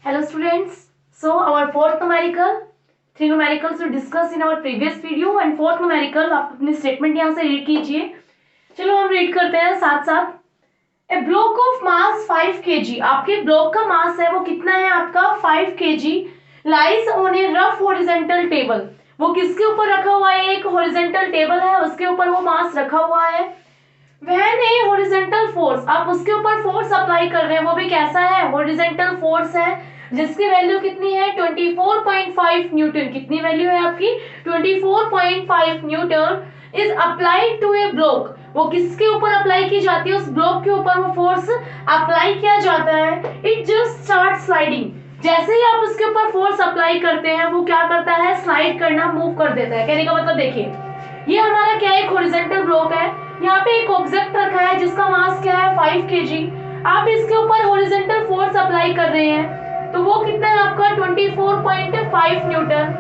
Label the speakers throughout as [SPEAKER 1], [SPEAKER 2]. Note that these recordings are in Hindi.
[SPEAKER 1] Hello students. So our fourth numerical, three numericals we discussed in our previous video and fourth numerical आप अपनी स्टेटमेंट यहाँ से रीड कीजिए. चलो हम रीड करते हैं साथ साथ. ए ब्लॉक ऑफ मास 5 kg. आपके ब्लॉक का मास है वो कितना है आपका 5 kg. Lies on A rough horizontal table. वो किसके ऊपर रखा हुआ है? एक हॉरिजॉन्टल टेबल है उसके ऊपर वो मास रखा हुआ है. When a horizontal force, आप उसके ऊपर फोर्स अप्लाई कर रहे हैं वो भी कैसा है? हॉरिजॉन्टल फोर्स है जिसकी वैल्यू कितनी है 24.5 न्यूटन. कितनी वैल्यू है आपकी 24.5 newton is applied to a block. वो किसके ऊपर अप्लाई की जाती है? उस ब्लॉक के ऊपर वो फोर्स अप्लाई किया जाता है. It just start sliding. जैसे ही आप उसके ऊपर फोर्स अप्लाई करते हैं वो क्या करता है? स्लाइड करना, मूव कर देता है. कहने का मतलब देखिए ये हमारा क्या है? एक हॉरिजॉन्टल ब्लॉक है. यहाँ पे एक ऑब्जेक्ट रखा है जिसका मास क्या है 5 kg. आप इसके ऊपर हॉरिजॉन्टल फोर्स अप्लाई कर रहे हैं तो वो कितना है आपका 24.5 न्यूटन.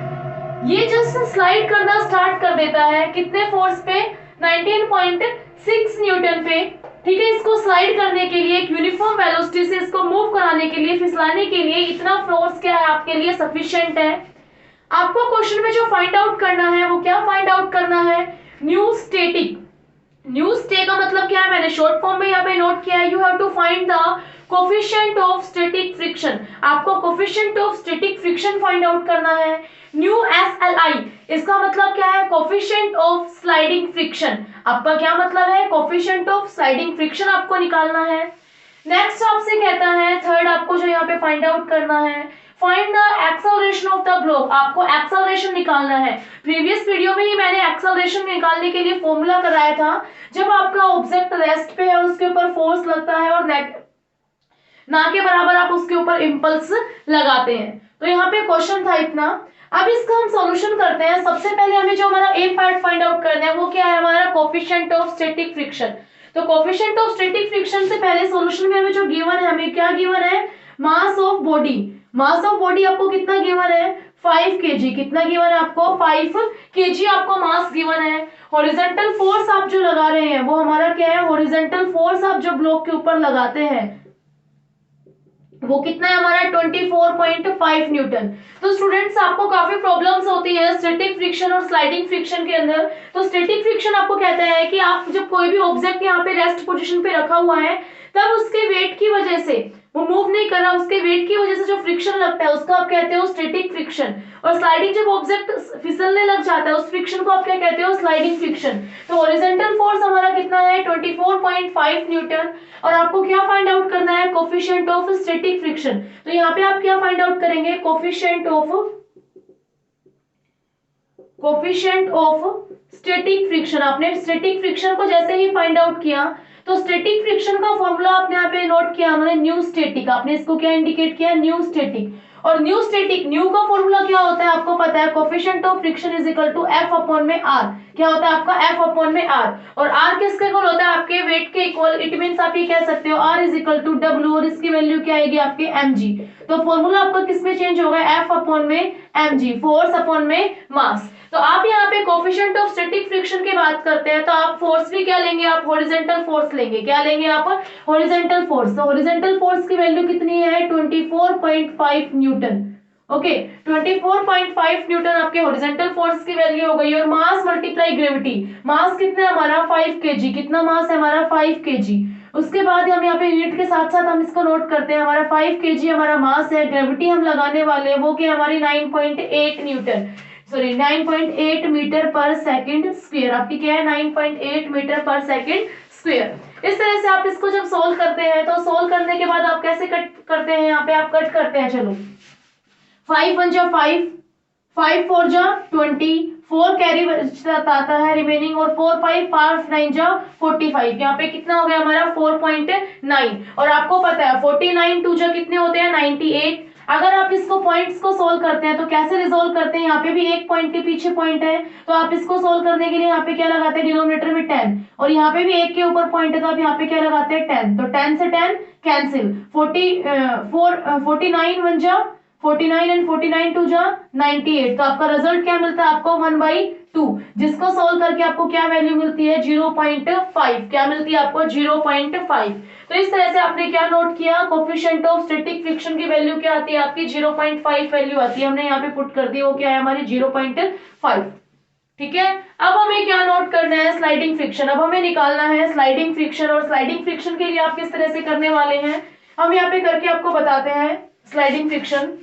[SPEAKER 1] ये जस्ट स्लाइड करना स्टार्ट कर देता है. कितने फोर्स पे? 19.6 न्यूटन पे. ठीक है, इसको स्लाइड करने के लिए एक यूनिफॉर्म वेलोसिटी से इसको मूव कराने के लिए, फिसलाने के लिए इतना फोर्स क्या है आपके लिए सफिशिएंट है. आपको क्वेश्चन में जो फाइंड आउट करना है वो क्या फाइंड आउट करना है? New static. न्यू स्टे का मतलब क्या है? मैंने शॉर्ट फॉर्म में यहाँ पे नोट किया है. You have to find the coefficient of static friction. आपको coefficient of static friction find out करना है. न्यू SLI इसका मतलब क्या है? Coefficient of sliding friction. आपका क्या मतलब है? कोफिशिएंट ऑफ स्लाइडिंग फ्रिक्शन आपको निकालना है. नेक्स्ट आपसे कहता है थर्ड आपको जो यहाँ पे फाइंड आउट करना है, find the acceleration of the block. आपको एक्सेलरेशन निकालना है. प्रीवियस वीडियो में ही मैंने एक्सेलरेशन निकालने के लिए फॉर्मूला कराया था. जब आपका ऑब्जेक्ट रेस्ट पे है उसके ऊपर फोर्स लगता है और ना के बराबर आप उसके ऊपर इंपल्स लगाते हैं. तो यहाँ पे क्वेश्चन था इतना. अब इसका हम सॉल्यूशन करते हैं. सबसे पहले हमें जो हमारा ए पार्ट फाइंड आउट करना है वो क्या है? हमारा कोफिशिएंट ऑफ स्टैटिक फ्रिक्शन. तो कोफिशिएंट ऑफ स्टैटिक फ्रिक्शन से पहले सॉल्यूशन में हमें जो गिवन है, हमें क्या गिवन है? Mass of body. Mass of body आपको कितना गिवन है? 5 kg. कितना गिवन है आपको? 5 kg आपको मास गिवन है. हॉरिजॉन्टल फोर्स आप जो लगा रहे हैं वो हमारा क्या है? हॉरिजॉन्टल फोर्स आप जो ब्लॉक के ऊपर लगाते हैं वो कितना है हमारा 24.5 न्यूटन. तो स्टूडेंट्स आपको काफी प्रॉब्लम्स होती है स्टैटिक फ्रिक्शन और स्लाइडिंग फ्रिक्शन के अंदर. तो स्टैटिक फ्रिक्शन आपको कहता है कि आप जब कोई भी ऑब्जेक्ट यहाँ पे रेस्ट पोजीशन पे रखा हुआ है तब उसके वेट की वजह से वो मूव नहीं कर रहा, उसके वेट की वजह से जो फ्रिक्शन लगता है उसको आप कहते हो स्टैटिक फ्रिक्शन. और स्लाइडिंग जब ऑब्जेक्ट फिसलने लग जाता है उस फ्रिक्शन को आप क्या कहते हो? Sliding friction. तो हॉरिजॉन्टल फोर्स हमारा कितना है 24.5 न्यूटन. और आपको क्या फाइंड आउट करना है? Coefficient of static friction. तो यहाँ पे आप क्या फाइंड आउट करेंगे? Coefficient of static friction. आपने स्टैटिक फ्रिक्शन को जैसे ही फाइंड आउट किया तो स्टैटिक फ्रिक्शन का फॉर्मूला आपने यहाँ पे नोट किया हमने न्यू स्टैटिक. आपने इसको क्या इंडिकेट किया? Mu static. और न्यू स्टैटिक, न्यू का फॉर्मूला क्या होता है आपको पता है? Coefficient of friction is equal to F upon में R. क्या होता है आपका? F अपॉन में R. और R किसके इक्वल होता है? आपके वेट के इक्वल. इट मींस आप ये कह सकते हो R is equal to W और इसकी वैल्यू क्या आएगी आपके mg. तो फॉर्मूला आपका किसमें चेंज होगा? F अपॉन में mg, फोर्स अपॉन में मास. तो आप यहाँ पे कोफिशिएंट ऑफ स्टैटिक फ्रिक्शन की बात करते हैं तो आप फोर्स भी क्या लेंगे? आप हॉरिजॉन्टल फोर्स लेंगे. क्या लेंगे आप? Horizontal force. तो हॉरिजॉन्टल फोर्स की वैल्यू कितनी है? 24.5 न्यूटन. ओके 24.5 न्यूटन आपके हॉरिजॉन्टल फोर्स की वैल्यू हो गई. और मास मल्टीप्लाई ग्रेविटी. मास कितना है हमारा? 5 kg. कितना मास है हमारा? 5 kg. उसके बाद हम यहाँ पे यूनिट के साथ साथ हम इसको नोट करते हैं. हमारा 5 kg हमारा मास है. ग्रेविटी हम लगाने वाले हैं वो क्या हमारी 9.8 न्यूटन, सॉरी 9.8 मीटर पर सेकंड स्क्वायर. आपकी क्या है? 9.8 मीटर पर सेकंड स्क्वायर. इस तरह से आप इसको जब सोल्व करते हैं तो सोल्व करने के बाद आप कैसे कट करते हैं? यहाँ पे आप कट करते हैं. चलो 5 1 जा 5, 5 4 जा 20, 4 कैरी आता है रिमेनिंग और 4 5 5 9 जा 45. यहाँ पे कितना हो गया हमारा? 4.9. और आपको पता है 49 2 जा कितने होते हैं? 98. अगर आप इसको पॉइंट्स को सोल्व करते हैं तो कैसे रिजोल्व करते हैं? यहाँ पे भी एक पॉइंट के पीछे पॉइंट है तो आप इसको सोल्व करने के लिए यहाँ पे क्या लगाते हैं? डिनोमिनेटर में 10 और यहाँ पे भी एक के ऊपर पॉइंट है तो आप यहाँ पे क्या लगाते हैं? 10. तो 10 से 10 कैंसिल. 49 1 जा 49 एंड 49 टू जा 98, तो आपका रिजल्ट क्या मिलता है आपको 1/2, जिसको सोल्व करके आपको क्या वैल्यू मिलती है 0.5, क्या मिलती है आपको 0.5। तो इस तरह से आपने क्या नोट किया, कोफिशिएंट ऑफ स्टैटिक फ्रिक्शन की वैल्यू क्या आती है आपकी 0.5 वैल्यू आती है, हमने यहाँ पे पुट कर दी, वो क्या है हमारी 0.5। ठीक है, अब हमें क्या नोट करना है, स्लाइडिंग फ्रिक्शन। अब हमें निकालना है स्लाइडिंग फ्रिक्शन, और स्लाइडिंग फ्रिक्शन के लिए आप किस तरह से करने वाले हैं हम यहाँ पे करके आपको बताते हैं। Sliding friction,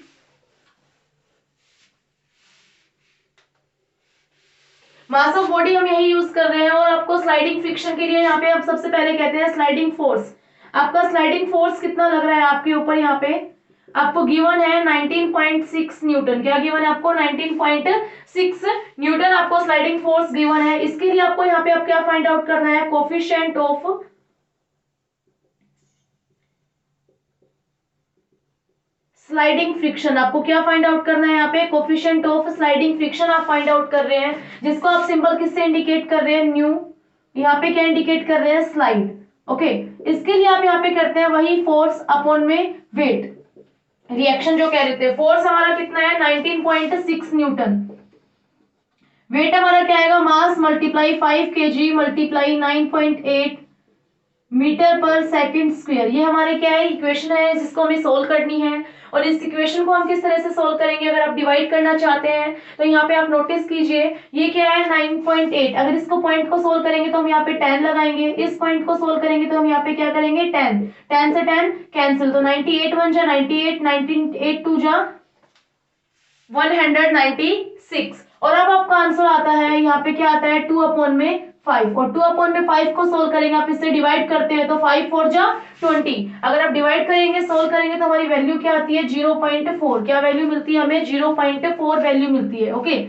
[SPEAKER 1] mass of body हम यही यूज कर रहे हैं, और आपको स्लाइडिंग फ्रिक्शन के लिए यहाँ पे आप सबसे पहले कहते हैं स्लाइडिंग फोर्स। आपका स्लाइडिंग फोर्स कितना लग रहा है आपके ऊपर, यहाँ पे आपको गिवन है 19.6 न्यूटन। क्या गिवन है आपको 19.6 न्यूटन आपको स्लाइडिंग फोर्स गिवन है। इसके लिए आपको यहाँ पे आप क्या फाइंड आउट करना है, कोफिशिएंट ऑफ स्लाइडिंग फ्रिक्शन। आपको क्या फाइंड आउट करना है यहाँ पे, कोफिशिएंट ऑफ स्लाइडिंग फ्रिक्शन आप फाइंड आउट कर रहे हैं, जिसको आप सिंबल किससे इंडिकेट कर रहे हैं, न्यू। यहाँ पे क्या इंडिकेट कर रहे हैं, स्लाइड। ओके, इसके लिए आप यहाँ पे करते हैं वही फोर्स अपॉन में वेट, रिएक्शन जो कह रहे थे। फोर्स हमारा कितना है 19.6 न्यूटन, वेट हमारा क्या आएगा, mass multiply 5 kg multiply 9.8 metre पर सेकंड स्क्वायर। ये हमारे क्या है, इक्वेशन है जिसको हमें सोल्व करनी है। और इस इक्वेशन को हम किस तरह से सोल्व करेंगे, अगर आप डिवाइड करना चाहते हैं तो यहाँ पे आप नोटिस कीजिए, ये क्या है 9.8, अगर इसको पॉइंट को सोल्व करेंगे तो हम यहाँ पे 10 लगाएंगे, इस पॉइंट को सोल्व करेंगे तो हम यहाँ पे क्या करेंगे 10, 10 से 10 कैंसिल, तो 98 1 जा 98, 98 2 जा 196, और अब आपका आंसर आता है यहाँ पे क्या आता है 2 अपॉन में 5, और 2 अपॉन में 5 को सोल्व करेंगे, आप इससे डिवाइड करते हैं तो 5 4 जा 20, अगर आप डिवाइड करेंगे सोल्व करेंगे तो हमारी वैल्यू क्या आती है 0.4, क्या वैल्यू मिलती है हमें 0.4 वैल्यू मिलती है। ओके,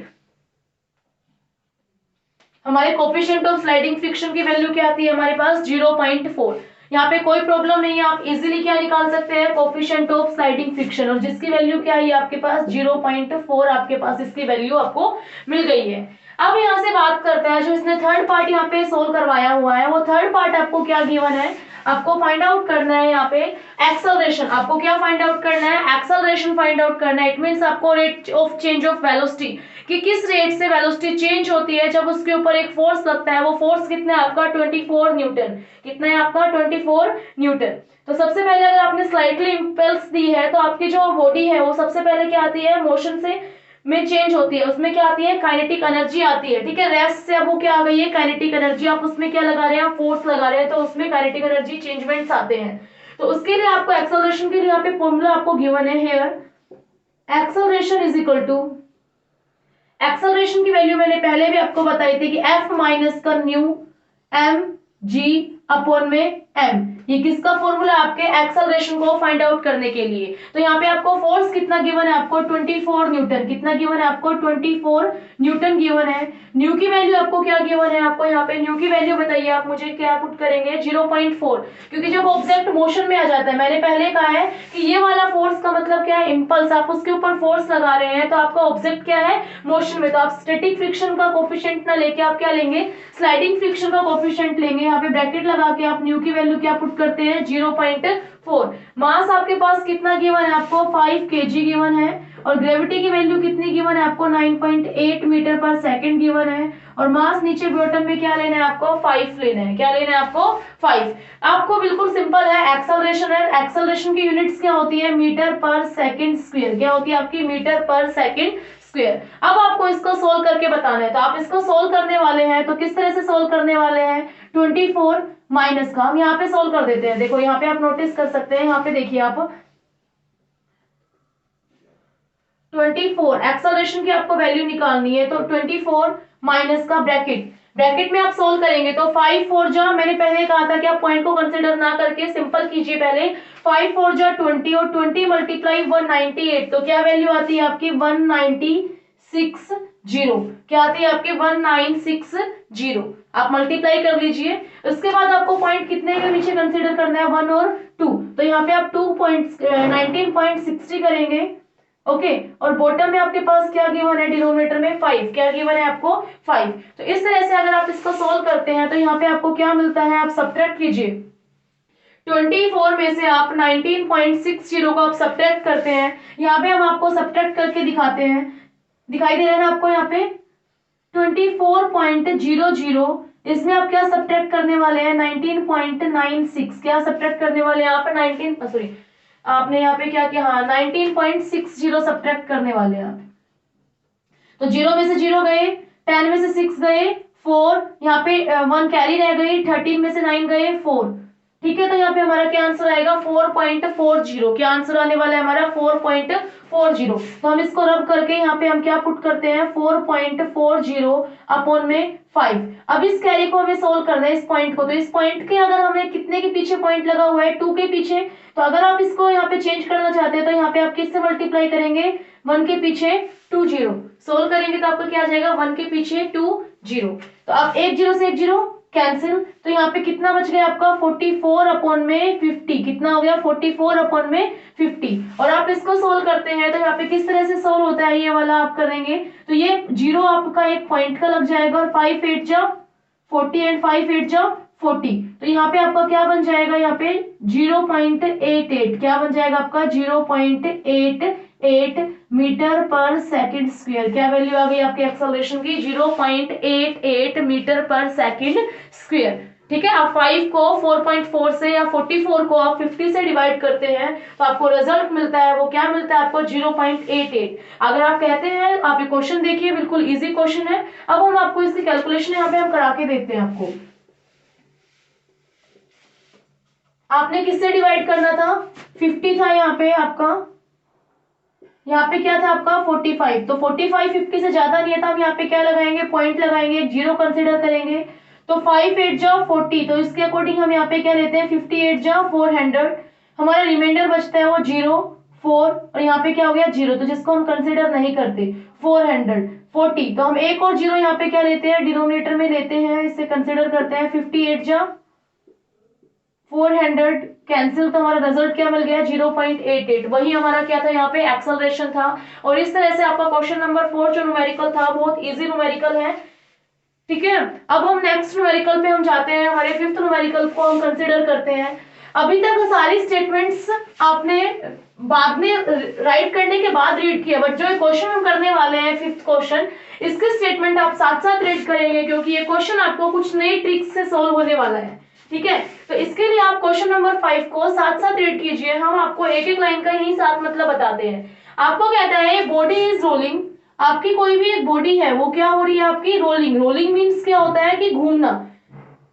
[SPEAKER 1] हमारे कोफिशिएंट ऑफ स्लाइडिंग फ्रिक्शन की वैल्यू क्या आती है हमारे पास 0.4। यहाँ पे कोई प्रॉब्लम नहीं है, आप इजीली क्या निकाल सकते हैं, कोफिशिएंट ऑफ स्लाइडिंग फ्रिक्शन, और जिसकी वैल्यू क्या है आपके पास 0.4, आपके पास इसकी वैल्यू आपको मिल गई है। अब यहाँ से बात करते हैं, जो इसने थर्ड पार्ट यहाँ पे सोल्व करवाया हुआ है, वो थर्ड पार्ट आपको क्या गिवन है, आपको फाइंड आउट करना है यहाँ पे एक्सेलरेशन। आपको क्या फाइंड आउट करना है, एक्सेलरेशन फाइंड आउट करना है। इट मींस आपको rate of change of velocity, कि किस रेट से वेलोसिटी चेंज होती है जब उसके ऊपर एक फोर्स लगता है। वो फोर्स कितना है आपका 24 न्यूटन, कितना है आपका 24 न्यूटन। तो सबसे पहले अगर आपने स्लाइटली इंपल्स दी है तो आपकी जो बॉडी है वो सबसे पहले क्या आती है, मोशन से में चेंज होती है, उसमें क्या आती है काइनेटिक एनर्जी आती है। ठीक है, रेस्ट से अब वो क्या आ गई है काइनेटिक एनर्जी, आप उसमें क्या लगा रहे हैं, फोर्स लगा रहे हैं, तो उसमें काइनेटिक एनर्जी चेंजमेंट्स आते हैं। तो उसके लिए आपको एक्सेलरेशन के लिए यहाँ पे फॉर्मूला आपको गिवन है here, acceleration is equal to, acceleration की वैल्यू मैंने पहले भी आपको बताई थी कि एफ माइनस का न्यू एम जी अपॉन में एम। ये किसका फॉर्मूला, आपके एक्सेलरेशन को फाइंड आउट करने के लिए। तो यहाँ पे आपको फोर्स कितना गिवन है आपको 24 न्यूटन, कितना गिवन है आपको 24 न्यूटन गिवन है। न्यू की वैल्यू आपको क्या गिवन है, आपको यहाँ पे न्यू की वैल्यू बताइए आप मुझे, क्या पुट करेंगे 0.4, क्योंकि जब ऑब्जेक्ट मोशन में आ जाता है, मैंने पहले कहा है कि ये वाला फोर्स का मतलब क्या है, इंपल्स, आप उसके ऊपर फोर्स लगा रहे हैं तो आपका ऑब्जेक्ट क्या है मोशन में, तो आप स्टैटिक फ्रिक्शन का कोफिशिएंट ना लेके आप क्या लेंगे, स्लाइडिंग फ्रिक्शन का कोफिशिएंट लेंगे। यहाँ पे ब्रैकेट लगा के आप न्यू की वैल्यू क्या पुट करते हैं 0.4। मास आपके पास कितना गिवन है आपको 5 kg गिवन है, और ग्रेविटी की वैल्यू कितनी गिवन है आपको 9.8 मीटर पर सेकंड गिवन है, और मास नीचे बॉटम में क्या लेना है आपको 5 लेना है, क्या लेना है आपको 5। आपको बिल्कुल सिंपल है, एक्सेलरेशन है, एक्सेलरेशन की यूनिट्स क्या होती है मीटर पर सेकंड स्क्वायर, क्या होती है आपकी मीटर पर सेकंड स्क्वायर। अब आपको इसको सोल्व करके बताना है, तो आप इसको सोल्व करने वाले हैं तो किस तरह से सोल्व करने वाले हैं, 24 माइनस का हम यहाँ पे सोल्व कर देते हैं। देखो यहाँ पे आप नोटिस कर सकते हैं, यहाँ पे देखिए आप 24 एक्सेलरेशन की आपको वैल्यू निकालनी है, तो 24 माइनस का ब्रैकेट, ब्रैकेट में आप सोल्व करेंगे तो 5 4 जा, मैंने पहले कहा था कि आप पॉइंट को कंसीडर ना करके सिंपल कीजिए पहले, 5 4 जा 20, और 20 मल्टीप्लाई 198, तो क्या वैल्यू आती है आपकी 1960, क्या आती है आपके 1960, आप मल्टीप्लाई कर लीजिए। उसके बाद आपको पॉइंट कितने के नीचे कंसीडर करना है 1 और 2, तो यहाँ पे आप 19.60 करेंगे। ओके, और बॉटम में आपके पास क्या गिवन है, डिनोमिनेटर में 5, क्या गिवन है आपको 5। तो इस तरह से अगर आप इसको सोल्व करते हैं तो यहाँ पे आपको क्या मिलता है, आप सब्ट्रैक्ट कीजिए 24 में से आप 19.60 को आप सब्ट्रैक्ट करते हैं, यहाँ पे हम आपको सब्ट्रैक्ट करके दिखाते हैं, दिखाई दे रहा है ना आपको यहाँ पे 24.00, इसमें आप क्या सब्ट्रैक्ट करने वाले हैं 19.96, क्या सब्ट्रैक्ट करने वाले हैं आप 19 सॉरी आपने यहाँ पे क्या किया, हाँ 19.60 सब्ट्रैक्ट करने वाले हैं आप। तो 0 में से 0 गए, 10 में से 6 गए 4, यहाँ पे 1 कैरी रह गई, 13 में से 9 गए 4, ठीक है। तो यहाँ पे हमारा क्या आंसर आएगा 4.40, क्या आंसर आने वाला है हमारा 4.40। तो हम इसको रब करके यहाँ पे हम क्या पुट करते हैं 4.40 अपॉन में 5। अब इस कैरी को हमें सोल्व करना है, इस पॉइंट को, तो इस पॉइंट के अगर हमें कितने के पीछे पॉइंट लगा हुआ है 2 के पीछे, तो अगर आप इसको यहाँ पे चेंज करना चाहते हैं तो यहाँ पे आप किससे मल्टीप्लाई करेंगे 1 के पीछे 2 0, सोल्व करेंगे तो आपको क्या आ जाएगा 1 के पीछे 2 0। तो आप 1 0 से 1 0 कैंसिल, तो यहाँ पे कितना बच गया आपका 44 अपॉन में 50, कितना हो गया 44 अपॉन में 50। और आप इसको सोल्व करते हैं तो यहाँ पे किस तरह से सोल्व होता है ये वाला आप करेंगे, तो ये 0 आपका एक पॉइंट का लग जाएगा और 5 8 जा 40 एंड 5 8 जा 40, तो यहाँ पे आपका क्या बन जाएगा यहाँ पे 0.88, क्या बन जाएगा आपका 0.88 मीटर पर सेकंड स्क्वायर, क्या वैल्यू आ गई आपके एक्सेलरेशन की 0.88 मीटर पर सेकंड स्क्वायर, ठीक है। आप 5 को 4.4 से या 44 को आप 50 से डिवाइड करते हैं तो आपको रिजल्ट मिलता है, वो क्या मिलता है आपको 0.88। अगर आप कहते हैं, आप ये क्वेश्चन देखिए बिल्कुल इजी क्वेश्चन है। अब हम आपको इसकी कैलकुलेशन यहाँ पे हम करा के देखते हैं। आपको आपने किससे डिवाइड करना था 50 था यहाँ पे आपका, यहाँ पे क्या था आपका 45, तो 45 50 से ज्यादा नहीं है, तो हम यहाँ पे क्या लगाएंगे पॉइंट लगाएंगे, 0 कंसिडर करेंगे, तो 5 8 जा 40, तो इसके अकॉर्डिंग हम यहाँ पे क्या लेते हैं 58 जा 400, हमारा रिमाइंडर बचता है वो 0 4 और यहाँ पे क्या हो गया 0, तो जिसको हम कंसिडर नहीं करते 440, तो हम एक और 0 यहाँ पे क्या लेते हैं डिनोमिनेटर में लेते हैं, इससे कंसिडर करते हैं 58 जा 400 कैंसिल, तो हमारा रिजल्ट क्या मिल गया 0.88, वही हमारा क्या था यहाँ पे एक्सेलरेशन था। और इस तरह से आपका क्वेश्चन नंबर 4 जो न्यूमेरिकल था बहुत इजी न्यूमेरिकल है, ठीक है। अब हम नेक्स्ट न्यूमेरिकल पे हम जाते हैं, हमारे 5th न्यूमेरिकल को हम कंसीडर करते हैं। अभी तक सारी स्टेटमेंट्स आपने बाद में राइट करने के बाद रीड किया, बट जो क्वेश्चन हम करने वाले हैं 5th क्वेश्चन, इसके स्टेटमेंट आप साथ साथ रीड करेंगे क्योंकि ये क्वेश्चन आपको कुछ नई ट्रिक्स से सोल्व होने वाला है, ठीक है। तो इसके लिए आप क्वेश्चन नंबर 5 को साथ साथ रीड कीजिए, हम आपको एक एक लाइन का यही साथ मतलब बताते हैं। आपको कहता है बॉडी इज रोलिंग, आपकी कोई भी एक बॉडी है वो क्या हो रही है आपकी रोलिंग, रोलिंग मीन्स क्या होता है कि घूमना,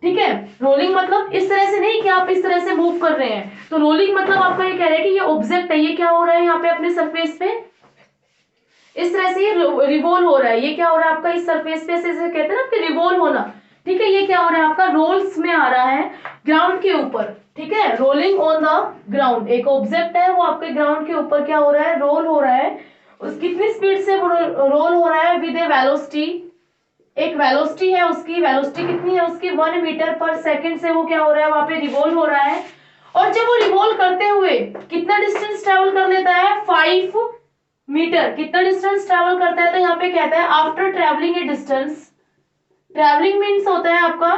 [SPEAKER 1] ठीक है। रोलिंग मतलब इस तरह से नहीं कि आप इस तरह से मूव कर रहे हैं, तो रोलिंग मतलब आपका ये कह रहे हैं कि ये ऑब्जेक्ट है, ये क्या हो रहा है यहाँ पे अपने सरफेस पे इस तरह से ये रिवॉल्व हो रहा है, ये क्या हो रहा है आपका इस सरफेस पे, ऐसे कहते हैं ना कि रिवॉल्व होना, ठीक है। ये क्या हो रहा है आपका रोल्स में आ रहा है ग्राउंड के ऊपर, ठीक है, रोलिंग ऑन द ग्राउंड, एक ऑब्जेक्ट है वो आपके ग्राउंड के ऊपर क्या हो रहा है रोल हो रहा है, उस कितनी स्पीड से रोल हो रहा है विद ए वेलोसिटी, एक वेलोसिटी है उसकी, वेलोसिटी कितनी है उसकी 1 मीटर पर सेकंड से वो क्या हो रहा है वहां पे रिवॉल्व हो रहा है। और जब वो रिवॉल्व करते हुए कितना डिस्टेंस ट्रेवल कर लेता है 5 मीटर, कितना डिस्टेंस ट्रेवल करता है, तो यहाँ पे कहता है after travelling a distance, travelling means होता है आपका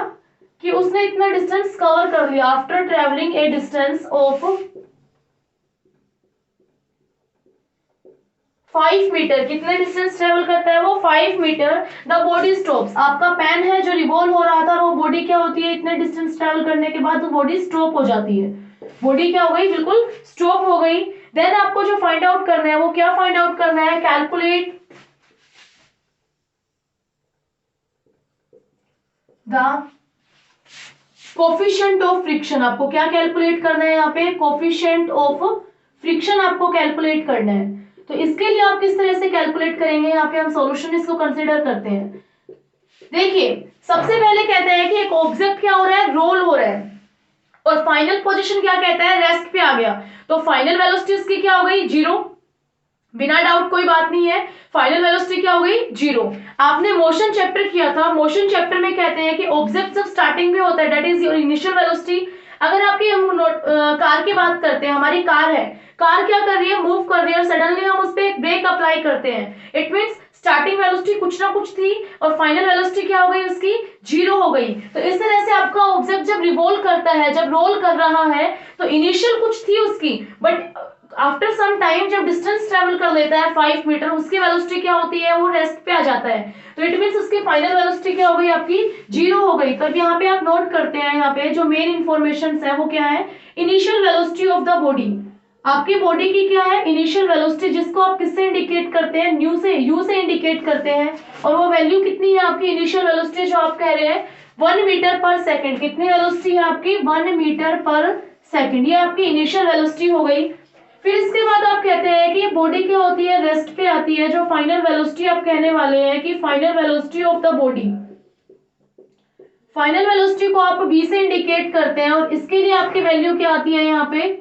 [SPEAKER 1] कि उसने इतना डिस्टेंस कवर कर लिया, after travelling a distance of 5 metre, कितने डिस्टेंस ट्रेवल करता है वो 5 मीटर, द बॉडी स्टॉप्स, आपका पेन है जो रिवॉल्व हो रहा था और वो बॉडी क्या होती है इतने डिस्टेंस ट्रेवल करने के बाद वो बॉडी स्टॉप हो जाती है, बॉडी क्या हो गई बिल्कुल स्टॉप हो गई। देन आपको जो फाइंड आउट करना है वो क्या फाइंड आउट करना है, calculate the coefficient of friction, आपको क्या कैलकुलेट करना है यहाँ पे कोफिशिएंट ऑफ फ्रिक्शन आपको कैलकुलेट करना है। तो इसके लिए आप किस तरह से कैलकुलेट करेंगे, यहाँ पे हम सॉल्यूशन इसको कंसीडर करते हैं। देखिए सबसे पहले कहते हैं कि एक ऑब्जेक्ट क्या हो रहा है रोल हो रहा है और फाइनल पोजीशन क्या कहता है रेस्ट पे आ गया, तो फाइनल वेलोसिटी उसकी क्या हो गई 0, बिना डाउट कोई बात नहीं है, फाइनल वेलोसिटी क्या हो गई 0। आपने मोशन चैप्टर किया था, मोशन चैप्टर में कहते हैं कि ऑब्जेक्ट जब स्टार्टिंग में होता है that is your initial velocity. अगर आपकी कार की बात करते हैं, हमारी कार है, कार क्या कर रही है मूव कर रही है और सडनली हम उस पर एक ब्रेक अप्लाई करते हैं, इट मींस स्टार्टिंग वेलोसिटी कुछ ना कुछ थी और फाइनल वेलोसिटी क्या हो गई उसकी, 0 हो गई। तो इस तरह से आपका ऑब्जेक्ट जब रिवॉल्व करता है, जब रोल कर रहा है, तो इनिशियल कुछ थी उसकी, बट आफ्टर सम टाइम जब डिस्टेंस ट्रेवल कर लेता है 5 मीटर, उसकी वेलोसिटी क्या होती है, वो रेस्ट पे आ जाता है। तो इट मींस उसकी फाइनल वेलोसिटी क्या हो गई आपकी, 0 हो गई। तो अब यहाँ पे आप नोट करते हैं, यहाँ पे जो मेन इंफॉर्मेशन है वो क्या है, initial velocity of the body. आपकी बॉडी की क्या है, इनिशियल वेलोसिटी, जिसको आप किससे इंडिकेट करते हैं, यू से इंडिकेट करते हैं। और वो वैल्यू कितनी है आपकी इनिशियल वेलोसिटी जो आप कह रहे हैं, 1 मीटर पर सेकंड। कितनी वेलोसिटी है आपकी, 1 मीटर पर सेकंड, ये आपकी इनिशियल वेलोसिटी हो गई। फिर इसके बाद आप कहते हैं कि बॉडी क्या होती है, रेस्ट पे आती है। जो फाइनल वेलोसिटी आप कहने वाले हैं कि final velocity of the body, final velocity को आप v से इंडिकेट करते हैं, और इसके लिए आपकी वैल्यू क्या आती है यहाँ पे,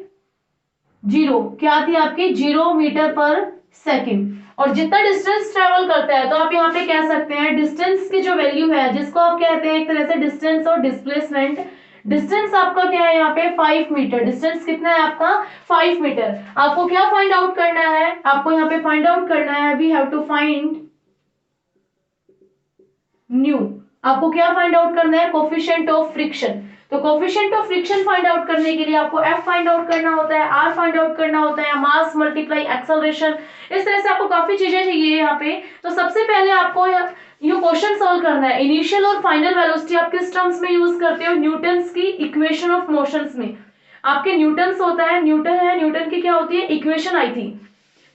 [SPEAKER 1] 0, क्या आती है आपकी, 0 मीटर पर सेकंड। और जितना डिस्टेंस ट्रेवल करता है, तो आप यहाँ पे कह सकते हैं डिस्टेंस की जो वैल्यू है, जिसको आप कहते हैं एक तरह से डिस्टेंस और डिस्प्लेसमेंट। डिस्टेंस आपका क्या है यहाँ पे, 5 मीटर। डिस्टेंस कितना है आपका, 5 मीटर। आपको क्या फाइंड आउट करना है, आपको यहाँ पे फाइंड आउट करना है, we have to find mu. आपको क्या फाइंड आउट करना है, कोफिशिएंट ऑफ फ्रिक्शन। तो coefficient of friction find out करने के लिए आपको F फाइंड आउट करना होता है, R फाइंड आउट करना होता है, मास मल्टीप्लाई एक्सेलरेशन। इस तरह से आपको काफी चीजें चाहिए यहाँ पे। तो सबसे पहले आपको ये क्वेश्चन सॉल्व करना है, इनिशियल और फाइनल वेलोसिटी आप किस टर्म्स में यूज करते हो, न्यूटन्स की इक्वेशन ऑफ मोशंस में। आपके न्यूटन्स होता है, न्यूटन है, न्यूटन की क्या होती है, इक्वेशन आई थी।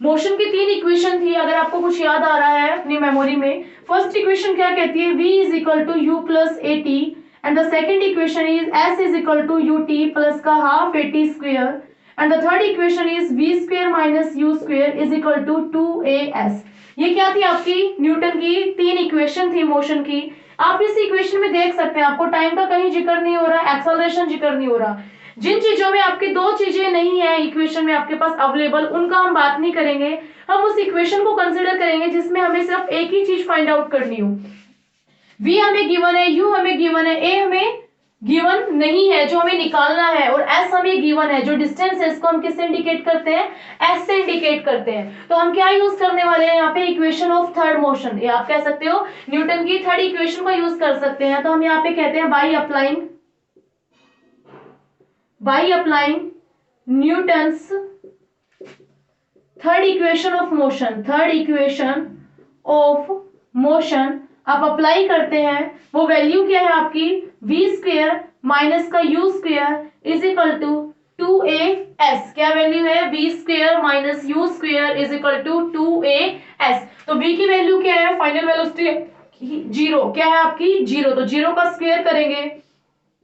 [SPEAKER 1] मोशन की 3 इक्वेशन थी, अगर आपको कुछ याद आ रहा है अपनी मेमोरी में। फर्स्ट इक्वेशन क्या कहती है, v is equal to you plus A t, and the second equation is s is equal to U T plus का half A T square, and the third equation is v square minus you square is equal to 2as। ये क्या थी आपकी न्यूटन की 3 इक्वेशन थी मोशन की। आप इस इक्वेशन में देख सकते हैं, आपको टाइम का कहीं जिक्र नहीं हो रहा, एक्सेलरेशन जिक्र नहीं हो रहा। जिन चीजों में आपकी 2 चीजें नहीं है इक्वेशन में आपके पास अवेलेबल, उनका हम बात नहीं करेंगे। हम उस इक्वेशन को कंसीडर करेंगे जिसमें हमें सिर्फ एक ही चीज फाइंड आउट करनी हो। v हमें गिवन है, u हमें गिवन है, a हमें गिवन नहीं है जो हमें निकालना है, और s हमें गिवन है। जो डिस्टेंस है इसको हम किससे इंडिकेट करते हैं, s से इंडिकेट करते हैं। तो हम क्या यूज करने वाले हैं यहाँ पे, इक्वेशन ऑफ थर्ड मोशन, या आप कह सकते हो न्यूटन की थर्ड इक्वेशन को यूज कर सकते हैं। तो हम यहाँ पे कहते हैं by applying Newton's third equation of motion, आप अप्लाई करते हैं। वो वैल्यू क्या है आपकी, v स्क्वेयर माइनस का u square is equal to 2as। क्या वैल्यू है, v square minus u square is equal to 2as। तो v की वैल्यू क्या है, फाइनल वेलोसिटी 0, क्या है आपकी 0। तो 0 का स्क्वेयर करेंगे,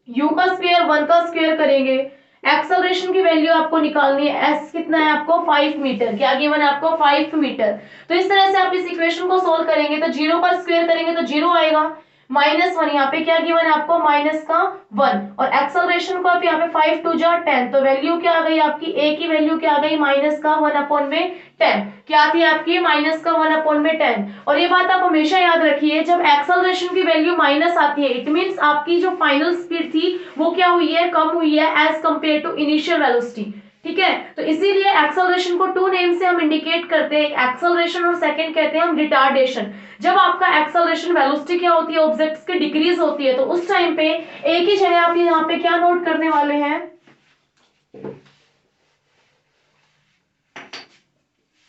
[SPEAKER 1] u का स्क्वायर 1 का स्क्वायर करेंगे। एक्सेलरेशन की वैल्यू आपको निकालनी है, s कितना है आपको 5 मीटर, क्या गिवन है आपको 5 मीटर। तो इस तरह से आप इस इक्वेशन को सोल्व करेंगे, तो 0 का स्क्वायर करेंगे तो 0 आएगा, -1, यहाँ पे क्या गिवन है आपको -1, और एक्सेलरेशन को आप यहाँ पे 5 2 जा 10, तो वैल्यू क्या आ गई आपकी, a की वैल्यू क्या आ गई, -1/10। क्या थी आपकी, -1/10। और ये बात आप हमेशा याद रखिए, जब एक्सेलरेशन की वैल्यू माइनस आती है, इट मींस आपकी जो फाइनल स्पीड थी वो क्या हुई है, कम हुई है as compare to initial velocity. ठीक है, तो इसीलिए एक्सेलरेशन को 2 नेम से हम इंडिकेट करते हैं, एक्सेलरेशन और सेकंड कहते हैं हम रिटार्डेशन। जब आपका एक्सेलरेशन वेलोसिटी क्या होती है, ऑब्जेक्ट्स की डिक्रीज होती है, तो उस टाइम पे एक ही जगह आप यहाँ पे क्या नोट करने वाले हैं,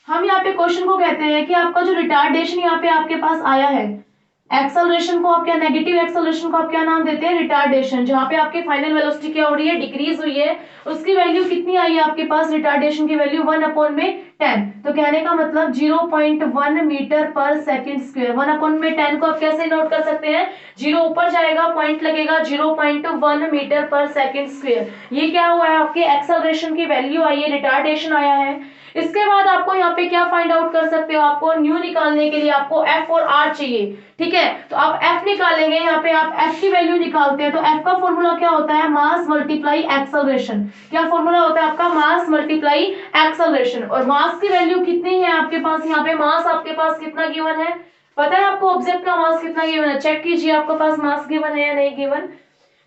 [SPEAKER 1] हम यहाँ पे क्वेश्चन को कहते हैं कि आपका जो रिटार्डेशन यहाँ पे आपके पास आया है, एक्सेलरेशन को आप क्या, नेगेटिव एक्सेलरेशन को आप क्या नाम देते हैं, रिटार्डेशन। जहां पे आपके फाइनल वेलोसिटी क्या हो रही है, डिक्रीज हुई है, उसकी वैल्यू कितनी आई है आपके पास, रिटार्डेशन की वैल्यू 1/10। तो कहने का मतलब 0.1 मीटर पर सेकंड स्क्वायर। 1/10 को आप कैसे नोट कर सकते हैं, 0 ऊपर जाएगा, पॉइंट लगेगा, 0.1 मीटर पर सेकंड स्क्वायर। ये क्या हुआ है, आपके एक्सेलरेशन की वैल्यू आई है, रिटार्डेशन आया है। इसके बाद आपको यहाँ पे क्या फाइंड आउट कर सकते हो, आपको न्यू निकालने के लिए आपको F और R चाहिए। ठीक है, तो आप F निकालेंगे, यहाँ पे आप F की वैल्यू निकालते हैं, तो F का फॉर्मूला क्या होता है, मास मल्टीप्लाई एक्सेलरेशन। क्या फॉर्मूला होता है आपका, मास मल्टीप्लाई एक्सेलरेशन। और मास की वैल्यू कितनी है आपके पास, यहाँ पे मास आपके पास कितना गिवन है, पता है आपको ऑब्जेक्ट का मास कितना गिवन है, चेक कीजिए आपके पास मास गिवन है या नहीं गिवन।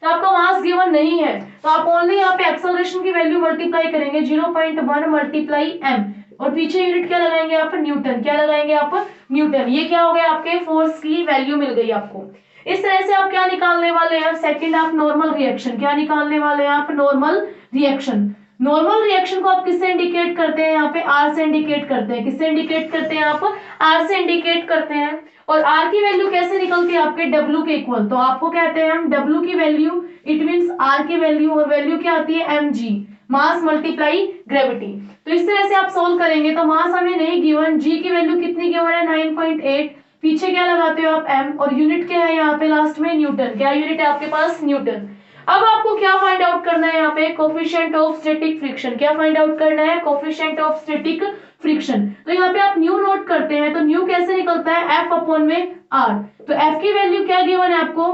[SPEAKER 1] तो आपका मास गिवन नहीं है, तो आप ओनली यहाँ पे एक्सेलरेशन की वैल्यू मल्टीप्लाई करेंगे, 0.1 मल्टीप्लाई m। और पीछे यूनिट क्या लगाएंगे आप, न्यूटन। क्या लगाएंगे आप, न्यूटन। ये क्या हो गया, आपके फोर्स की वैल्यू मिल गई आपको। इस तरह से आप क्या निकालने वाले हैं, सेकंड आप नॉर्मल रिएक्शन। क्या निकालने वाले हैं आप, नॉर्मल रिएक्शन। नॉर्मल रिएक्शन को आप किससे इंडिकेट करते हैं, यहाँ पे आर से इंडिकेट करते हैं। किससे इंडिकेट करते हैं आप, आर से इंडिकेट करते हैं। और आर की वैल्यू कैसे निकलती है आपके, डब्ल्यू के इक्वल। तो आपको कहते हैं हम डब्ल्यू की वैल्यू, इट मींस आर की वैल्यू, और वैल्यू क्या आती है, M G, mass multiply gravity. तो इस तरह से आप सोल्व करेंगे। तो मास हमें नहीं गिवन, जी की वैल्यू कितनी गिवन है, 9.8। पीछे क्या लगाते हो आप, एम, और यूनिट क्या है यहाँ पे लास्ट में, न्यूटन। क्या यूनिट है आपके पास, न्यूटन। अब आपको क्या फाइंड आउट करना है यहाँ पे, कोफिशिएंट ऑफ स्टैटिक फ्रिक्शन। क्या फाइंड आउट करना है, कोफिशिएंट ऑफ स्टैटिक फ्रिक्शन। तो यहाँ पे आप न्यू नोट करते हैं, तो न्यू कैसे निकलता है, एफ अपॉन में आर। तो एफ की वैल्यू क्या गिवन है आपको,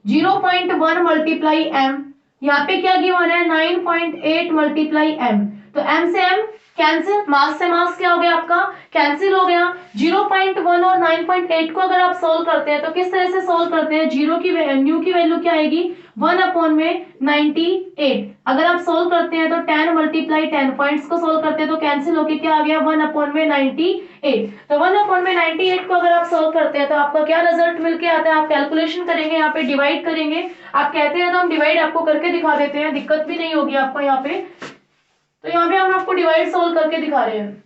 [SPEAKER 1] 0.1 मल्टीप्लाई एम। यहाँ पे क्या गिवन है, 9.8 मल्टीप्लाई एम। तो एम से एम कैंसिल, मास से मास क्या हो गया आपका, कैंसिल हो गया। 0.1 और 9.8 को अगर आप सोल्व करते हैं तो किस तरह से सोल्व करते हैं, जीरो की न्यू की वैल्यू क्या आएगी, 1 अपॉन में 98। अगर आप सोल्व करते हैं तो 10 मल्टीप्लाई 10, पॉइंट्स को सोल्व करते हैं तो कैंसिल होके क्या आ गया, 1 अपॉन में 98। तो 1 अपॉन में 98 को अगर आप सोल्व करते हैं तो आपका क्या रिजल्ट मिलके आता है, आप कैलकुलेशन करेंगे, यहाँ पे डिवाइड करेंगे। आप कहते हैं तो हम डिवाइड आपको करके दिखा देते हैं, दिक्कत भी नहीं होगी आपको यहाँ पे। तो यहाँ पे हम आपको डिवाइड सोल्व करके दिखा रहे हैं।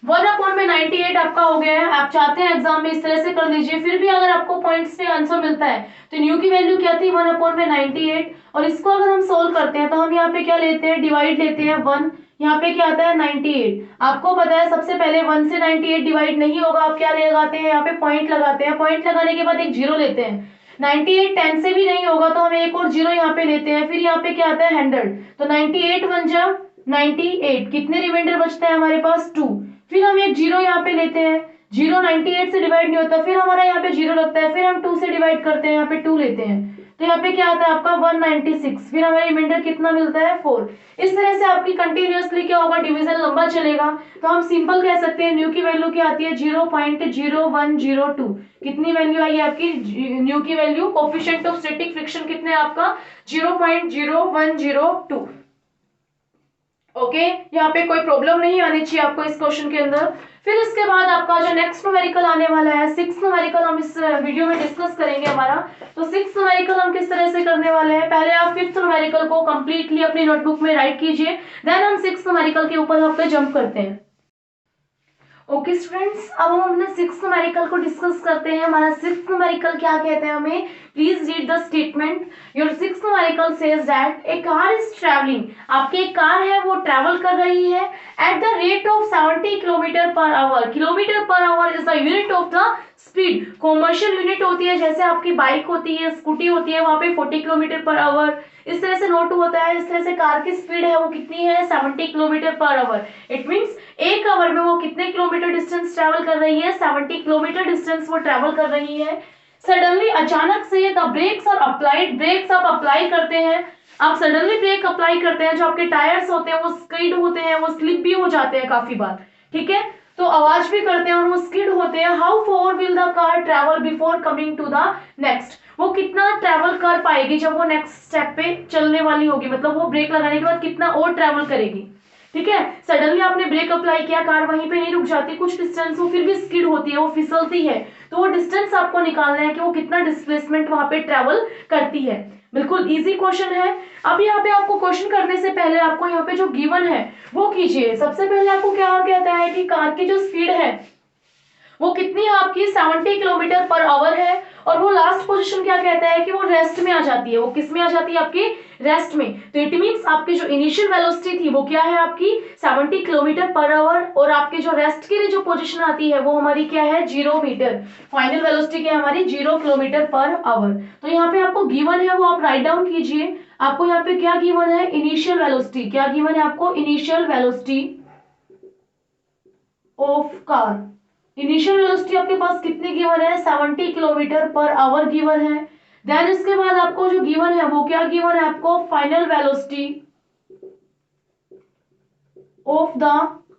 [SPEAKER 1] 1 अपॉन में 98 आपका हो गया है। आप चाहते हैं एग्जाम में इस तरह से कर लीजिए, फिर भी अगर आपको पॉइंट्स पे आंसर मिलता है तो न्यू की वैल्यू क्या थी, 1 अपॉन में 98। और इसको अगर हम सोल्व करते हैं तो हम यहाँ पे क्या लेते हैं, डिवाइड लेते हैं 1। यहाँ पे क्या आता है, 98। आपको पता है सबसे पहले 1 से 98 डिवाइड नहीं होगा, आप क्या लगाते हैं, यहाँ पे पॉइंट लगाते हैं। पॉइंट लगाने के बाद एक जीरो लेते हैं। 98 10 से भी नहीं होगा तो हम एक और जीरो यहाँ पे लेते हैं। फिर यहाँ पे क्या आता है, 100। तो 98 बन जा 98, कितने रिमाइंडर बचते हैं हमारे पास, 2। फिर हम एक जीरो यहाँ पे लेते हैं, जीरो 98 से डिवाइड नहीं होता, फिर हमारा यहाँ पे जीरो लगता है, फिर हम 2 से डिवाइड करते हैं, यहाँ पे 2 लेते हैं। तो यहाँ पे क्या आता है आपका 196। फिर हमें रिमाइंडर कितना मिलता है, 4। इस तरह से आपकी कंटिन्यूअसली क्या होगा, डिवीजन लंबा चलेगा। तो हम सिंपल कह सकते हैं न्यू की वैल्यू क्या आती है, 0.0102। कितनी वैल्यू आई है आपकी, न्यू की value, coefficient of static friction कितने आपका, 0.0102। ओके, यहाँ पे कोई प्रॉब्लम नहीं आनी चाहिए आपको इस क्वेश्चन के अंदर। फिर इसके बाद आपका जो नेक्स्ट न्यूमेरिकल आने वाला है, 6th न्यूमेरिकल हम इस वीडियो में डिस्कस करेंगे हमारा। तो 6th न्यूमेरिकल हम किस तरह से करने वाले हैं, पहले आप 5th न्यूमेरिकल को कंप्लीटली अपनी नोटबुक में राइट कीजिए, देन हम 6th न्यूमेरिकल के ऊपर हम पे जंप करते हैं। ओके स्टूडेंट्स, अब हम अपने 6th न्यूमेरिकल को डिस्कस करते हैं। हमारा 6th न्यूमेरिकल क्या कहते हैं हमें, please read the statement. Your 6th numerical says that A car is travelling, आपकी एक कार है वो ट्रैवल कर रही है at the rate of 70 kilometre per hour. Kilometre per hour is the unit of the speed. Commercial unit होती है, जैसे आपकी बाइक होती है, स्कूटी होती है, वहां पे 40 किलोमीटर पर आवर इस तरह से नोट होता है। इस तरह से कार की स्पीड है वो कितनी है, 70 kilometre per hour. It means एक आवर में वो कितने किलोमीटर डिस्टेंस ट्रैवल कर रही है, 70 किलोमीटर डिस्टेंस वो ट्रैवल कर रही है। सडनली, अचानक से, the brakes are applied, brakes आप अप्लाई करते हैं, आप सडनली ब्रेक अप्लाई करते हैं, जो आपके टायर्स होते हैं वो स्किड होते हैं, वो स्लिप भी हो जाते हैं काफी बार, ठीक है, तो आवाज भी करते हैं और वो स्किड होते हैं। How far will the car travel before coming to the next, वो कितना ट्रैवल कर पाएगी जब वो नेक्स्ट स्टेप पे चलने वाली होगी, मतलब वो ब्रेक लगाने के बाद कितना और ट्रैवल करेगी, ठीक है। सडनली आपने ब्रेक अप्लाई किया, कार वहीं पे नहीं रुक जाती, कुछ डिस्टेंस वो फिर भी स्किड होती है, वो फिसलती है, तो वो डिस्टेंस आपको निकालना है कि वो कितना डिस्प्लेसमेंट वहां पे ट्रैवल करती है। बिल्कुल इजी क्वेश्चन है। अब यहाँ पे आपको क्वेश्चन करने से पहले आपको यहाँ पे जो गिवन है वो कीजिए। सबसे पहले आपको क्या कहता है कि कार की जो स्पीड है वो कितनी है आपकी, 70 किलोमीटर पर आवर है। और वो लास्ट पोजीशन क्या कहता है कि वो रेस्ट में आ जाती है, वो किस में आ जाती है आपकी, रेस्ट में। तो इट मींस आपकी जो इनिशियल वेलोसिटी थी वो क्या है आपकी 70 किलोमीटर पर आवर, और आपकी जो रेस्ट के लिए जो पोजीशन आती है वो हमारी क्या है 0 मीटर। फाइनल वेलोसिटी क्या है हमारी 0 किलोमीटर पर आवर। तो यहाँ पे आपको गिवन है वो आप राइट डाउन कीजिए। आपको यहाँ पे क्या गिवन है, इनिशियल वेलोसिटी, क्या गिवन है आपको, initial velocity of car. Initial velocity आपके पास कितनी गिवन है, 70 किलोमीटर पर आवर गिवन है। देन इसके बाद आपको जो गिवन है वो क्या गिवन है आपको, final velocity of the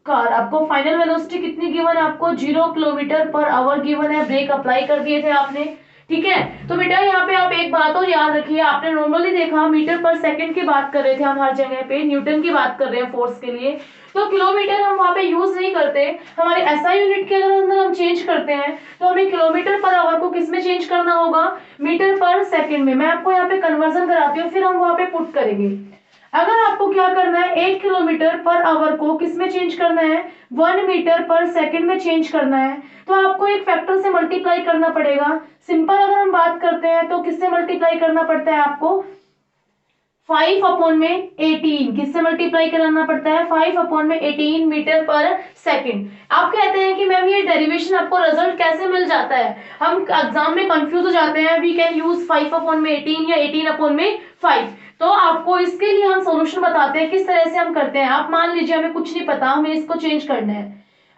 [SPEAKER 1] car. आपको फाइनल वेलोसिटी कितनी गिवन है आपको, 0 किलोमीटर पर आवर गिवन है। ब्रेक अप्लाई कर दिए थे आपने, ठीक है। तो बेटा यहाँ पे आप एक बात और याद रखिए, आपने नॉर्मली देखा मीटर पर सेकंड की बात कर रहे थे हम हर जगह पे, न्यूटन की बात कर रहे हैं फोर्स के लिए, तो किलोमीटर हम वहां पे यूज नहीं करते। हमारे एसआई यूनिट के अंदर हम चेंज करते हैं, तो हमें किलोमीटर पर आवर को किस में चेंज करना होगा, मीटर पर सेकंड में। मैं आपको यहाँ पे कन्वर्जन कराती हूँ, फिर हम वहां पे पुट करेंगे। अगर आपको क्या करना है, 1 किलोमीटर पर आवर को किस में चेंज करना है, 1 मीटर पर सेकंड में चेंज करना है, तो आपको एक फैक्टर से मल्टीप्लाई करना पड़ेगा। सिंपल अगर हम बात करते हैं तो किससे मल्टीप्लाई करना पड़ता है आपको, 5 अपॉन में 18, किससे मल्टीप्लाई करना पड़ता है, 5 अपॉन में 18 मीटर पर सेकंड। आप कहते हैं कि मैम ये डेरिवेशन आपको रिजल्ट कैसे मिल जाता है, हम एग्जाम में कंफ्यूज हो जाते हैं, वी कैन यूज 5 अपॉन में 18 या 18 अपॉन में 5। तो आपको इसके लिए हम सॉल्यूशन बताते हैं किस तरह से हम करते हैं। आप मान लीजिए हमें कुछ नहीं पता, हमें इसको चेंज करना है,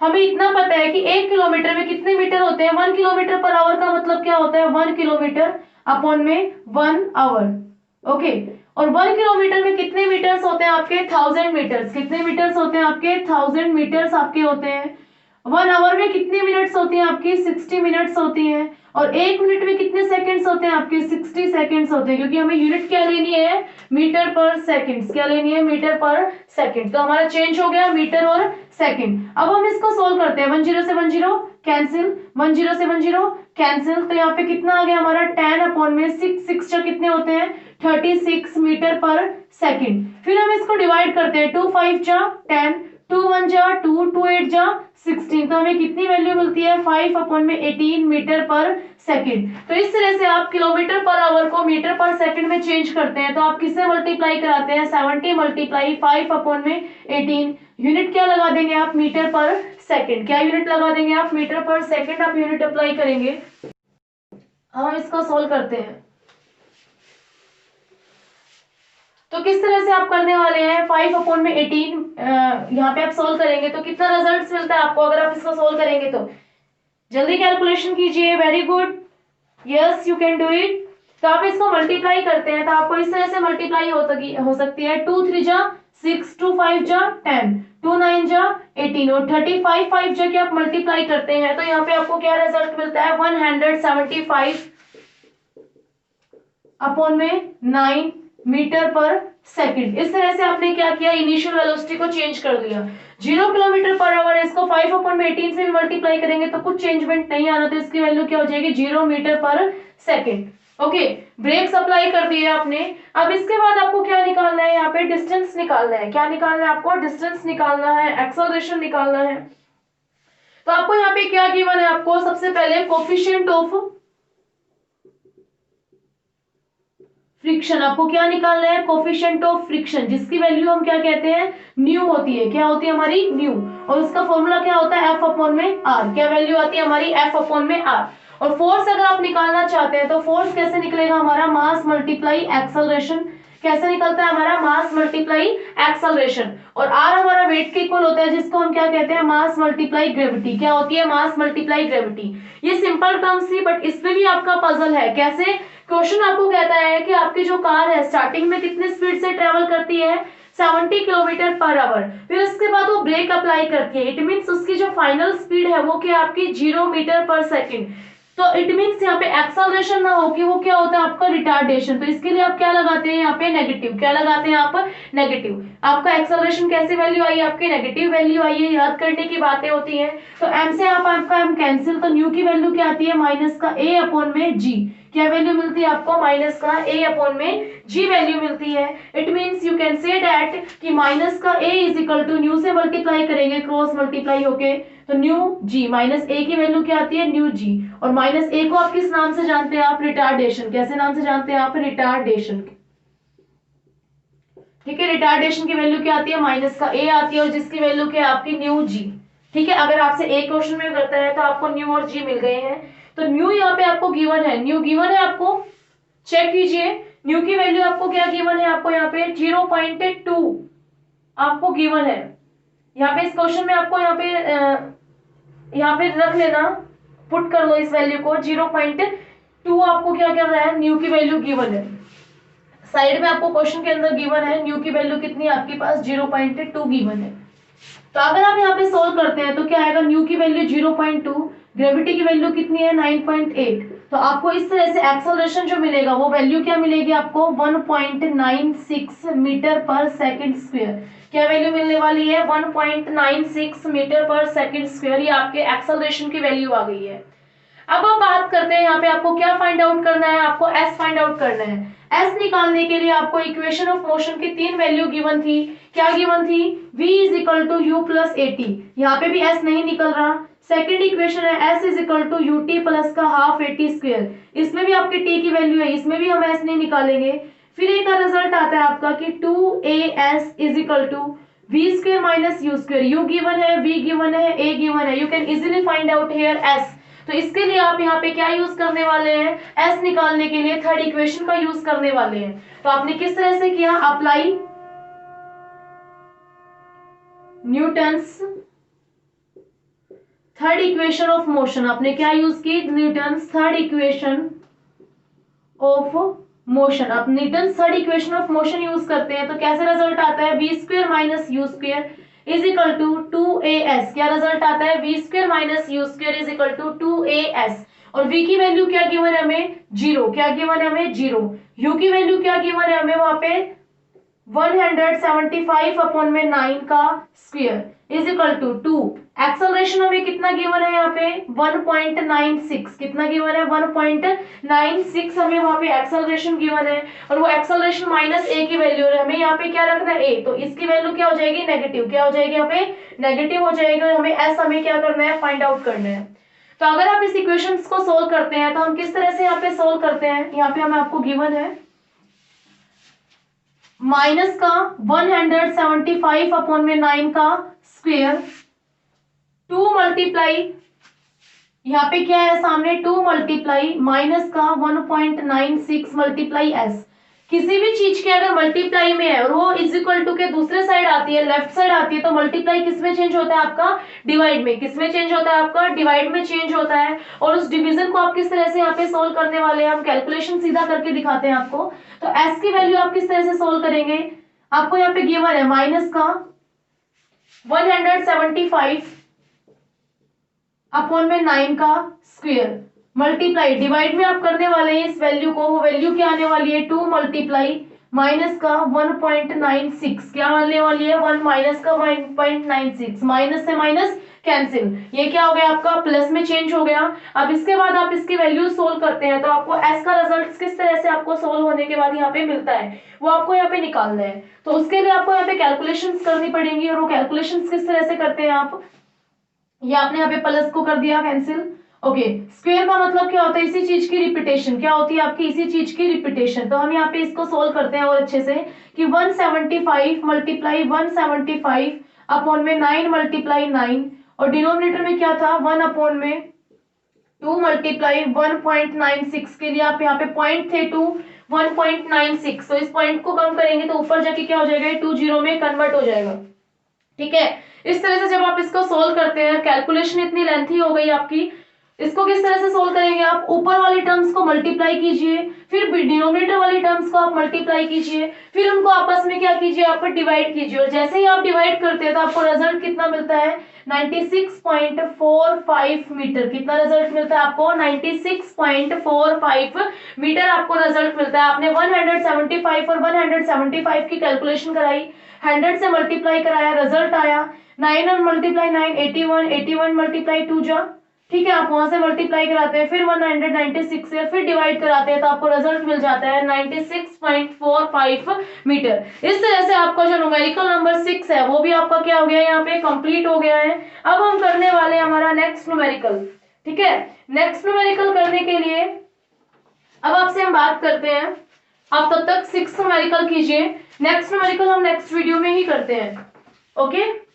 [SPEAKER 1] हमें इतना पता है कि 1 किलोमीटर में कितने मीटर होते हैं, 1 किलोमीटर पर आवर का मतलब क्या होता है, 1 किलोमीटर अपॉन में 1 आवर। ओके, और 1 किलोमीटर में कितने मीटर्स होते हैं आपके, 1000 मीटर्स। कितने मीटर्स होते हैं आपके, 1000 मीटर्स आपके होते हैं। 1 आवर में कितने मिनट्स होती हैं आपकी, 60 मिनट्स होती हैं। और 1 मिनट में कितने सेकंड्स होते हैं आपके, 60 सेकंड्स होते हैं, क्योंकि हमें यूनिट क्या लेनी है, मीटर पर सेकंड्स। क्या लेनी है, मीटर पर सेकंड। तो हमारा चेंज हो गया मीटर और सेकंड। अब हम इसको सोल्व करते हैं, 10 से 10 कैंसिल, 10 से 10 कैंसिल, तो यहाँ पे कितना आ गया हमारा, 10 अपॉन में 6 कितने होते हैं, 36 मीटर पर सेकंड। फिर हम इसको डिवाइड करते हैं, 2 5 जा 10, 2 1 जा 2, 2 8 जा 16, तो हमें कितनी वैल्यू मिलती है, 5 अपॉन में 18 मीटर पर सेकंड। तो इस तरह से आप किलोमीटर पर आवर को मीटर पर सेकंड में चेंज करते हैं। तो आप किससे मल्टीप्लाई कराते हैं, 70 मल्टीप्लाई 5 अपॉन में 18, यूनिट क्या लगा देंगे आप, मीटर पर सेकंड। क्या यूनिट लगा देंगे आप, मीटर पर सेकंड आप यूनिट अप्लाई करेंगे। हम इसको सोल्व करते हैं, तो किस तरह से आप करने वाले हैं, 5 अपॉन में 18 यहाँ पे आप सोल्व करेंगे तो कितना रिजल्ट मिलता है आपको, अगर आप इसको सोल्व करेंगे तो जल्दी कैलकुलेशन कीजिए। Very good, yes you can do it. तो आप इसको मल्टीप्लाई करते हैं तो आपको इस तरह से मल्टीप्लाई हो सकती है, 2 3 जा 6, 2 5 जा 10, 2 9 जा 18, और 35 5 जा के आप मल्टीप्लाई करते हैं तो यहाँ पे आपको क्या रिजल्ट मिलता है, 175 अपॉन में 9 मीटर पर सेकंड। इस तरह से आपने क्या किया, इनिशियल वेलोसिटी को चेंज कर दिया। 0 किलोमीटर पर आवर है, इसको 5 अपॉन में 18 से भी मल्टीप्लाई करेंगे तो कुछ चेंजमेंट नहीं आना, तो इसकी वैल्यू क्या हो जाएगी, 0 मीटर पर सेकंड। ओके, ब्रेक्स अप्लाई कर दिए आपने। अब इसके बाद आपको क्या निकालना है, यहाँ पे डिस्टेंस निकालना है। क्या निकालना है आपको, डिस्टेंस निकालना है, एक्सेलरेशन निकालना है। तो आपको यहाँ पे क्या गिवन है, आपको सबसे पहले कोफिशिएंट ऑफ फ्रिक्शन। आपको क्या निकालना है, कोफिशिएंट ऑफ फ्रिक्शन, जिसकी वैल्यू हम क्या कहते हैं, न्यू होती है। क्या होती है हमारी, न्यू। और उसका फॉर्मूला क्या होता है, एफ अपॉन में आर। क्या वैल्यू आती है हमारी, एफ अपॉन में आर। और फोर्स अगर आप निकालना चाहते हैं तो फोर्स कैसे निकलेगा हमारा, मास मल्टीप्लाई एक्सेलरेशन। कैसे निकलता है हमारा, मास मल्टीप्लाई एक्सेलरेशन। और आर हमारा वेट के इक्वल होता है, जिसको हम क्या कहते हैं, मास मल्टीप्लाई ग्रेविटी। क्या होती है, मास मल्टीप्लाई ग्रेविटी। ये सिंपल टर्म्स थी, बट इसमें भी आपका पजल है। कैसे, क्वेश्चन आपको कहता है कि आपकी जो कार है स्टार्टिंग में कितने स्पीड से ट्रेवल करती है, 70 किलोमीटर पर आवर। फिर उसके बाद वो ब्रेक अप्लाई करती है, इट मींस उसकी जो फाइनल स्पीड है वो क्या आपकी 0 मीटर पर सेकंड। तो इट मींस यहाँ पे एक्सेलरेशन ना हो कि वो क्या होता है आपका रिटार्डेशन। तो इसके लिए आप क्या लगाते हैं यहाँ पे, नेगेटिव। क्या लगाते हैं आप, नेगेटिव। आपका एक्सेलरेशन कैसी वैल्यू आई, आपकी नेगेटिव वैल्यू आई है। याद करने की बातें होती है। तो एम से आप आपका एम कैंसिल, तो न्यू की वैल्यू क्या आती है, माइनस का ए अपॉन में जी। क्या वैल्यू मिलती है आपको, माइनस का ए अपॉन में जी वैल्यू मिलती है। It means you can say that कि माइनस का ए इज इक्वल टू न्यू से मल्टीप्लाई करेंगे, क्रॉस मल्टीप्लाई होके, तो न्यू जी माइनस ए की वैल्यू क्या आती है, न्यू जी। और माइनस ए को आप किस नाम से जानते हैं आप, रिटार्डेशन। कैसे नाम से जानते हैं आप, रिटार्डेशन। ठीक है, रिटार्डेशन की वैल्यू क्या आती है, माइनस का ए आती है, और जिसकी वैल्यू क्या है आपकी, न्यू जी। ठीक है, अगर आपसे एक क्वेश्चन में करता है तो आपको न्यू और जी मिल गए हैं। तो न्यू यहाँ पे आपको गिवन है, न्यू गिवन है आपको, चेक कीजिए। न्यू की वैल्यू आपको क्या गिवन है, आपको यहाँ पे 0.2 आपको गिवन है। यहाँ पे इस क्वेश्चन में आपको यहाँ पे रख लेना, पुट कर लो इस वैल्यू को, 0.2 आपको क्या कर रहा है, न्यू की वैल्यू गिवन है। साइड में आपको क्वेश्चन के अंदर गिवन है, न्यू की वैल्यू कितनी है आपके पास, 0.2 गिवन है। तो अगर आप यहाँ पे सोल्व करते हैं तो क्या आएगा, न्यू की वैल्यू 0.2, ग्रेविटी की वैल्यू कितनी है 9.8, तो आपको इस तरह से एक्सेलरेशन जो मिलेगा वो वैल्यू क्या मिलेगी आपको 1.96 मीटर पर सेकंड स्क्वायर। क्या वैल्यू मिलने वाली है 1.96 मीटर पर सेकंड स्क्वायर। ये आपके एक्सेलरेशन की वैल्यू आ गई है। अब हम बात करते हैं यहाँ पे आपको क्या फाइंड आउट करना है, आपको एस फाइंड आउट करना है। एस निकालने के लिए आपको इक्वेशन ऑफ मोशन की 3 वैल्यू गिवन थी। क्या गिवन थी v is equal to you plus A T. यहाँ पे भी एस नहीं निकल रहा। सेकेंड इक्वेशन है S is equal to U T plus का हाफ ए टी स्क्वेयर। इसमें भी आपके टी की वैल्यू है, इसमें भी हम एस नहीं निकालेंगे। फिर एक का रिजल्ट आता है आपका कि 2as is equal to V square minus you square. U given है, वी गिवन है, ए गिवन है। You can easily find out here S. तो इसके लिए आप यहाँ पे क्या यूज करने वाले हैं, एस निकालने के लिए थर्ड इक्वेशन का यूज करने वाले हैं। तो आपने किस तरह से किया, apply Newton's third equation of motion. आपने क्या यूज की, Newton's third equation of motion. आप Newton's third equation of motion use करते हैं तो कैसे रिजल्ट आता है, v square minus you square is equal to 2as। क्या रिजल्ट आता है, v square minus you square is equal to 2as। और v की वैल्यू क्या गिवन है हमें, 0। क्या गिवन है हमें, 0। u की वैल्यू क्या गिवन है हमें वहां पे 175 अपॉन में 9 का square is equal to 2। Acceleration हमें कितना गिवन है यहाँ पे 1.96। कितना गिवन है 1.96 हमें वहां पे एक्सेलरेशन गिवन है। और वो एक्सेलरेशन माइनस ए की वैल्यू है, हमें यहाँ पे क्या रखना है ए। तो इसकी वैल्यू क्या हो जाएगी, नेगेटिव। क्या हो जाएगी यहाँ पे, नेगेटिव हो जाएगी। और हमें एस हमें क्या करना है, फाइंड आउट करना है। तो अगर आप इस इक्वेशंस को सोल्व करते हैं तो हम किस तरह से यहाँ पे सोल्व करते हैं, यहाँ पे हमें आपको गिवन है माइनस का 175 अपॉन में 9 का स्क्वेयर 2 मल्टीप्लाई, यहाँ पे क्या है सामने 2 मल्टीप्लाई माइनस का 1.96 मल्टीप्लाई एस। किसी भी चीज के अगर मल्टीप्लाई में है और वो इज इक्वल टू के दूसरे साइड आती है, लेफ्ट साइड आती है, तो मल्टीप्लाई किस में चेंज होता है आपका, डिवाइड में। किस में चेंज होता है आपका, डिवाइड में चेंज होता है। और उस डिवीजन को आप किस तरह से यहाँ पे सोल्व करने वाले हैं, हम कैलकुलेशन सीधा करके दिखाते हैं आपको। तो एस की वैल्यू आप किस तरह से सोल्व करेंगे, आपको यहाँ पे गिवन है माइनस का 175 अपॉन में 9 का स्क्वायर मल्टीप्लाई, डिवाइड में आप करने वाले हैं इस वैल्यू को। वो वैल्यू क्या आने वाली है 2 मल्टीप्लाई माइनस का 1.96। क्या आने वाली है 1 माइनस का 1.96। माइनस से माइनस कैंसिल, ये क्या हो गया आपका प्लस में चेंज हो गया। अब इसके बाद आप इसकी वैल्यू सोल्व करते हैं तो आपको एस का रिजल्ट किस तरह से आपको सोल्व होने के बाद यहाँ पे मिलता है वो आपको यहाँ पे निकालना है। तो उसके लिए आपको यहाँ पे कैलकुलेशंस करनी पड़ेंगी। और वो कैलकुलेशंस किस तरह से करते हैं आप, ये आपने यहाँ पे प्लस को कर दिया कैंसिल। ओके, स्क्वायर का मतलब क्या होता है, इसी चीज की रिपीटेशन। क्या होती है आपकी, इसी चीज की रिपीटेशन। तो हम यहाँ पे इसको सोल्व करते हैं और अच्छे से कि 175 मल्टीप्लाई 175 अपॉन में 9 मल्टीप्लाई 9 और डिनोमिनेटर में क्या था 1 अपॉन में 2 मल्टीप्लाई 1.96 के लिए आप यहाँ पे पॉइंट थे 2 1.96। तो इस पॉइंट को कम करेंगे तो ऊपर जाके क्या हो जाएगा 2 0 में कन्वर्ट हो जाएगा। ठीक है, इस तरह से जब आप इसको सोल्व करते हैं, कैलकुलेशन इतनी लेंथी हो गई आपकी, इसको किस तरह से सोल्व करेंगे आप, ऊपर वाली टर्म्स को मल्टीप्लाई कीजिए, फिर डिनोमिनेटर वाली टर्म्स को आप मल्टीप्लाई कीजिए, फिर उनको आपस में क्या कीजिए, आप डिवाइड कीजिए। और जैसे ही आप डिवाइड करते हैं तो आपको रिजल्ट कितना मिलता है 96.45 मीटर। कितना रिजल्ट मिलता है आपको 96.45 मीटर आपको रिजल्ट मिलता है। आपने 175 और 175 की कैलकुलेशन कराई, 100 से मल्टीप्लाई कराया, रिजल्ट आया 9 और मल्टीप्लाई 9 81, 81 मल्टीप्लाई 2 जा, ठीक है। आप वहां से मल्टीप्लाई कराते हैं, फिर 196 से फिर डिवाइड कराते हैं तो आपको रिजल्ट मिल जाता है 96.45 मीटर। इस तरह से आपका जो न्यूमेरिकल नंबर 6 है वो भी आपका क्या हो गया, यहाँ पे कंप्लीट हो गया है। अब हम करने वाले हैं हमारा नेक्स्ट न्यूमेरिकल। ठीक है, नेक्स्ट न्यूमेरिकल करने के लिए अब आपसे हम बात करते हैं, आप तब तक 6 न्यूमेरिकल कीजिए। नेक्स्ट न्यूमेरिकल हम नेक्स्ट वीडियो में ही करते हैं। ओके।